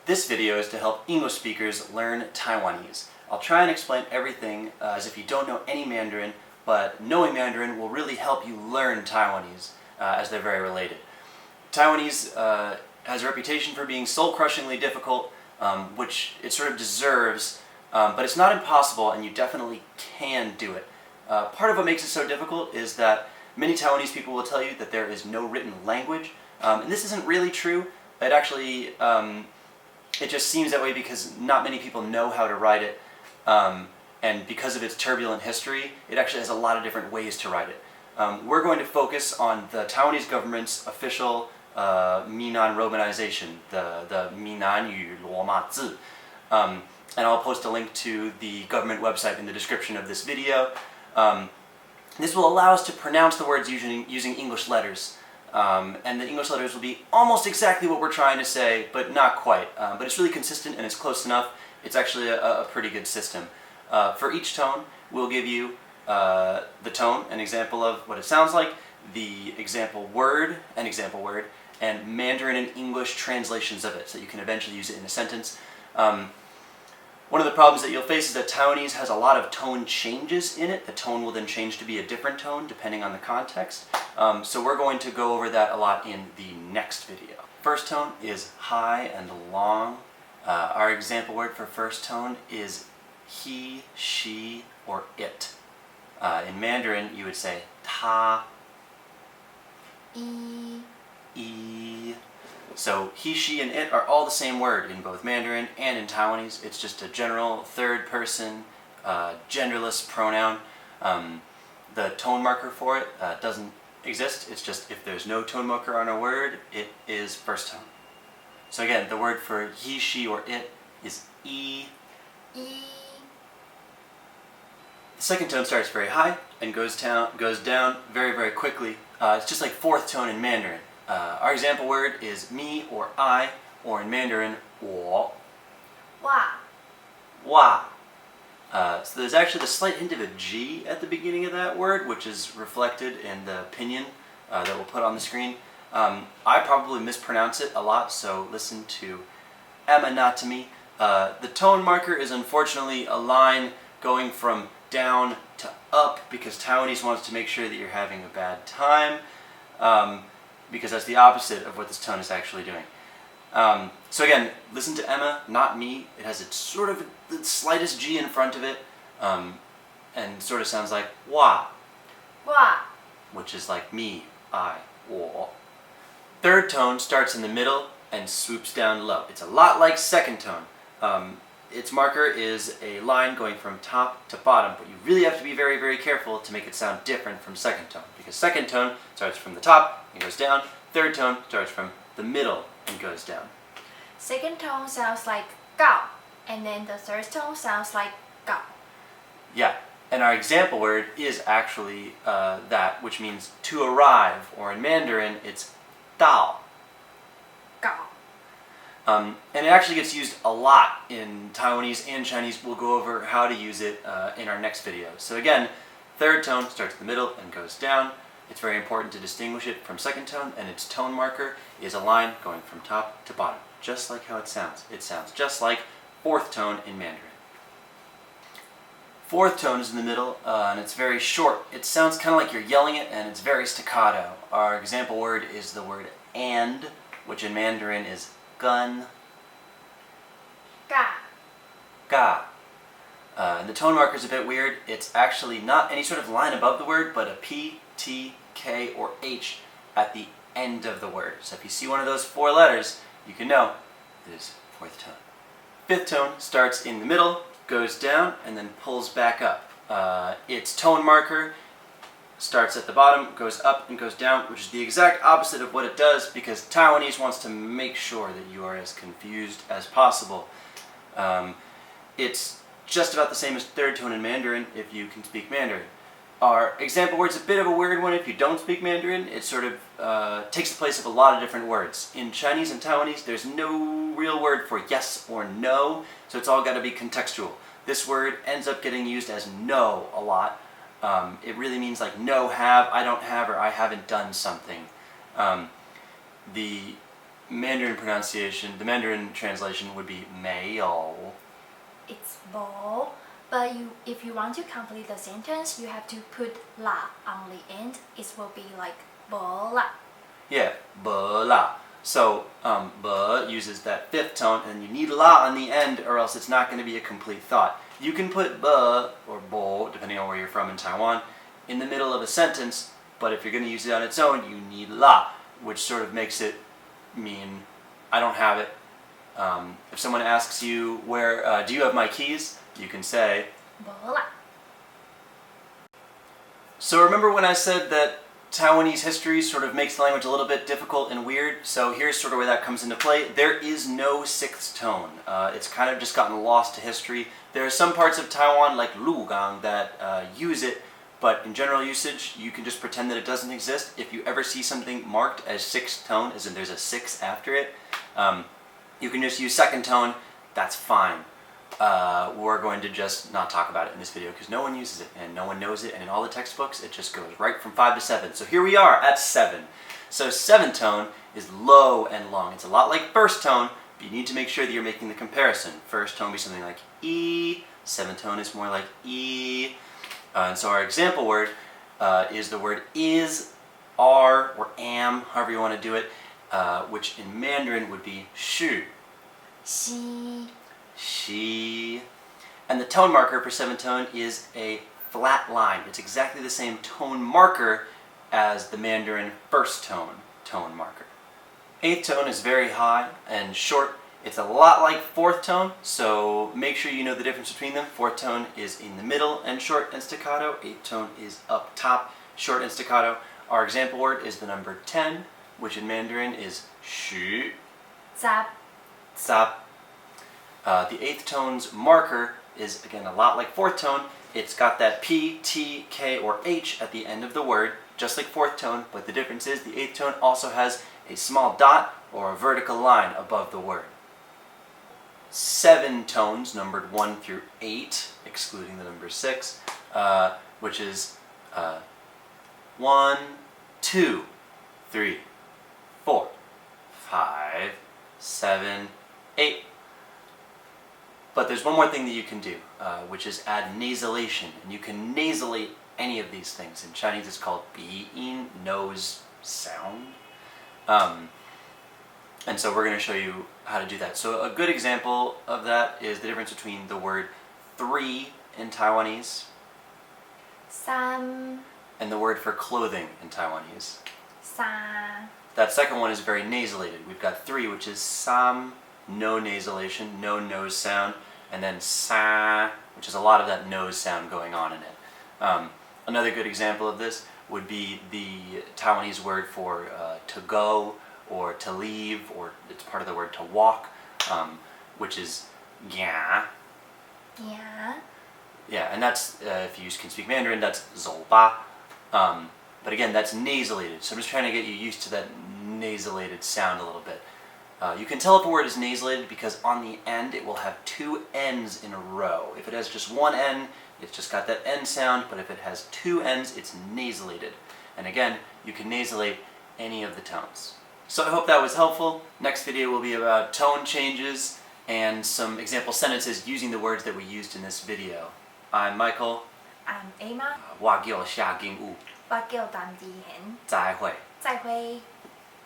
This video is to help English speakers learn Taiwanese. I'll try and explain everything as if you don't know any Mandarin, but knowing Mandarin will really help you learn Taiwanese as they're very related. Taiwanese has a reputation for being soul-crushingly difficult, which it sort of deserves, but it's not impossible and you definitely can do it. Part of what makes it so difficult is that many Taiwanese people will tell you that there is no written language, and this isn't really true. It actually, it just seems that way because not many people know how to write it, and because of its turbulent history, it actually has a lot of different ways to write it. We're going to focus on the Taiwanese government's official Minnan romanization, the Minnanese 罗马字, and I'll post a link to the government website in the description of this video. This will allow us to pronounce the words using English letters, and the English letters will be almost exactly what we're trying to say, but not quite. But it's really consistent and it's close enough. It's actually a pretty good system. For each tone, we'll give you the tone, an example of what it sounds like, the example word, and Mandarin and English translations of it, so you can eventually use it in a sentence. One of the problems that you'll face is that Taiwanese has a lot of tone changes in it. The tone will then change to be a different tone depending on the context. So we're going to go over that a lot in the next video. First tone is high and long. Our example word for first tone is he, she, or it. In Mandarin, you would say ta, yi. So he, she, and it are all the same word in both Mandarin and in Taiwanese. It's just a general third person, genderless pronoun. The tone marker for it doesn't exist. It's just if there's no tone marker on a word, it is first tone. So again, the word for he, she, or it is yi. The second tone starts very high and goes down very, very quickly. It's just like fourth tone in Mandarin. Our example word is me or I, or in Mandarin, 我. Wa. So there's actually the slight hint of a G at the beginning of that word, which is reflected in the pinyin that we'll put on the screen. I probably mispronounce it a lot, so listen to Emma, not to me. The tone marker is unfortunately a line going from down to up because Taiwanese wants to make sure that you're having a bad time. Because that's the opposite of what this tone is actually doing. So again, listen to Emma, not me. It has its sort of the slightest G in front of it, and sort of sounds like wa, which is like me, I, 我. Third tone starts in the middle and swoops down low. It's a lot like second tone. Its marker is a line going from top to bottom, but you really have to be very, very careful to make it sound different from second tone, because second tone starts from the top and goes down. Third tone starts from the middle and goes down. Second tone sounds like gao, and then the third tone sounds like gao. Yeah, and our example word is actually that, which means to arrive, or in Mandarin, it's dao. Gao. And it actually gets used a lot in Taiwanese and Chinese. We'll go over how to use it in our next video. So again, third tone starts in the middle and goes down. It's very important to distinguish it from second tone, and its tone marker is a line going from top to bottom, just like how it sounds. It sounds just like fourth tone in Mandarin. Fourth tone is in the middle, and it's very short. It sounds kind of like you're yelling it, and it's very staccato. Our example word is the word and, which in Mandarin is gun. Ga. The tone marker is a bit weird. It's actually not any sort of line above the word, but a P, T, K, or H at the end of the word. So if you see one of those four letters, you can know it is fourth tone. Fifth tone starts in the middle, goes down, and then pulls back up. Its tone marker starts at the bottom, goes up, and goes down, which is the exact opposite of what it does because Taiwanese wants to make sure that you are as confused as possible. It's just about the same as third tone in Mandarin if you can speak Mandarin. Our example word's a bit of a weird one if you don't speak Mandarin. It sort of takes the place of a lot of different words. In Chinese and Taiwanese, there's no real word for yes or no, so it's all got to be contextual. This word ends up getting used as no a lot. It really means like no have, I don't have, or I haven't done something. The Mandarin pronunciation, the Mandarin translation would be 没有. It's bo, but if you want to complete the sentence, you have to put la on the end. It will be like bo la. Yeah, 不啦. So, 不 uses that fifth tone, and you need la on the end, or else it's not going to be a complete thought. You can put 不 or bo, depending on where you're from in Taiwan, in the middle of a sentence, but if you're going to use it on its own, you need la, which sort of makes it mean I don't have it. If someone asks you where, do you have my keys? You can say Bo la. So remember when I said that Taiwanese history sort of makes the language a little bit difficult and weird? So here's sort of where that comes into play. There is no sixth tone. It's kind of just gotten lost to history. There are some parts of Taiwan, like Lugang, that use it, but in general usage, you can just pretend that it doesn't exist. If you ever see something marked as sixth tone, as in there's a 6 after it, you can just use second tone. That's fine. We're going to just not talk about it in this video because no one uses it and no one knows it, and in all the textbooks it just goes right from 5 to 7. So here we are at 7. So seventh tone is low and long. It's a lot like first tone, but you need to make sure that you're making the comparison. First tone would be something like E, seventh tone is more like E. And so our example word is the word is, are, or am, however you want to do it, which in Mandarin would be shi. She. And the tone marker for seventh tone is a flat line. It's exactly the same tone marker as the Mandarin first tone marker. Eighth tone is very high and short. It's a lot like fourth tone, so make sure you know the difference between them. Fourth tone is in the middle and short and staccato. Eighth tone is up top, short and staccato. Our example word is the number 10, which in Mandarin is shu. Zap. Zap. The eighth tone's marker is, again, a lot like fourth tone. It's got that P, T, K, or H at the end of the word, just like fourth tone, but the difference is the eighth tone also has a small dot or a vertical line above the word. 7 tones, numbered 1 through 8, excluding the number 6, which is 1, 2, 3, 4, 5, 7, 8. But there's one more thing that you can do, which is add nasalation. And you can nasalate any of these things. In Chinese it's called pinyin, nose sound. And so we're going to show you how to do that. So a good example of that is the difference between the word 3 in Taiwanese Sam. and the word for clothing in Taiwanese. Sa. That second one is very nasalated. We've got 3, which is sam, no nasalation, no nose sound, and then sa, which is a lot of that nose sound going on in it. Another good example of this would be the Taiwanese word for to go or to leave, or it's part of the word to walk, which is gya. Yeah. Yeah, and that's, if you can speak Mandarin, that's zouba. But again, that's nasalated, so I'm just trying to get you used to that nasalated sound a little bit. You can tell if a word is nasalated because on the end it will have 2 N's in a row. If it has just one N, it's just got that N sound, but if it has 2 N's, it's nasalated. And again, you can nasalate any of the tones. So I hope that was helpful. Next video will be about tone changes and some example sentences using the words that we used in this video. I'm Michael. I'm Emma. 我叫夏金武，我叫陈志贤。再会。再会。